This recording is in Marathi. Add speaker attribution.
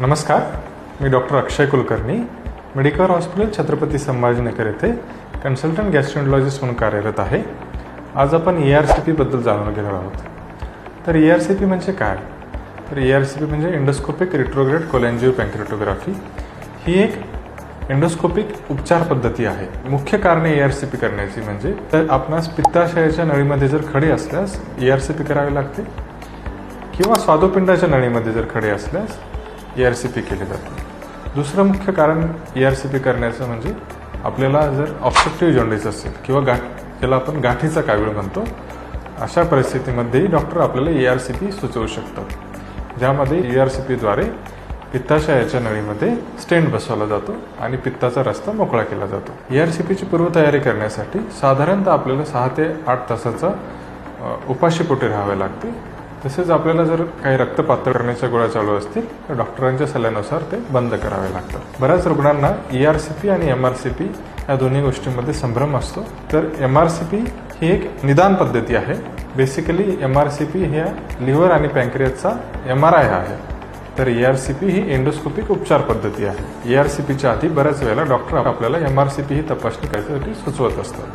Speaker 1: नमस्कार, मी डॉक्टर अक्षय कुलकर्णी, मेडिकल हॉस्पिटल छत्रपती संभाजीनगर येथे कन्सल्टंट गॅस्ट्रोएंटरोलॉजिस्ट म्हणून कार्यरत आहे. आज आपण ERCP बद्दल जाणून घेणार आहोत. तर ERCP म्हणजे काय? तर ERCP म्हणजे एंडोस्कोपिक रिट्रोग्रेड कोलॅंजिओपॅन्क्रिएटोग्राफी. ही एक एंडोस्कोपिक उपचार पद्धती आहे. मुख्य कारणे ERCP करण्याची म्हणजे तर आपणास पित्ताशयाच्या नळीमध्ये जर खडे असल्यास ERCP करावे लागते, किंवा स्वादुपिंडाच्या नळीमध्ये जर खडे असल्यास ERCP केले जाते. दुसरं मुख्य कारण ERCP करण्याचं म्हणजे आपल्याला जर ऑब्स्ट्रक्टिव्ह जॉन्डिस असेल किंवा ज्याला आपण गाठीचा कावीळ म्हणतो, अशा परिस्थितीमध्येही डॉक्टर आपल्याला ERCP सुचवू शकतात, ज्यामध्ये ERCPद्वारे पित्ताशयाच्या नळीमध्ये स्टेंट बसवला जातो आणि पित्ताचा रस्ता मोकळा केला जातो. ERCPची पूर्वतयारी करण्यासाठी साधारणतः आपल्याला 6 ते 8 तासाचा उपाशीपोटी राहावे लागते. तसेच आपल्याला जर काही रक्त पातळ करण्याच्या गोळ्या चालू असतील तर डॉक्टरांच्या सल्ल्यानुसार ते बंद करावे लागतात. बऱ्याच रुग्णांना ERCP आणि MRCP या दोन्ही गोष्टींमध्ये संभ्रम असतो. तर MRCP ही एक निदान पद्धती आहे. बेसिकली MRCP ह्या लिव्हर आणि पॅन्क्रियासचा MRI आहे. तर ERCP ही एंडोस्कोपिक उपचार पद्धती आहे. ERCPच्या आधी बऱ्याच वेळेला डॉक्टर आपल्याला MRCP ही तपासणी करण्यासाठी सुचवत असतात.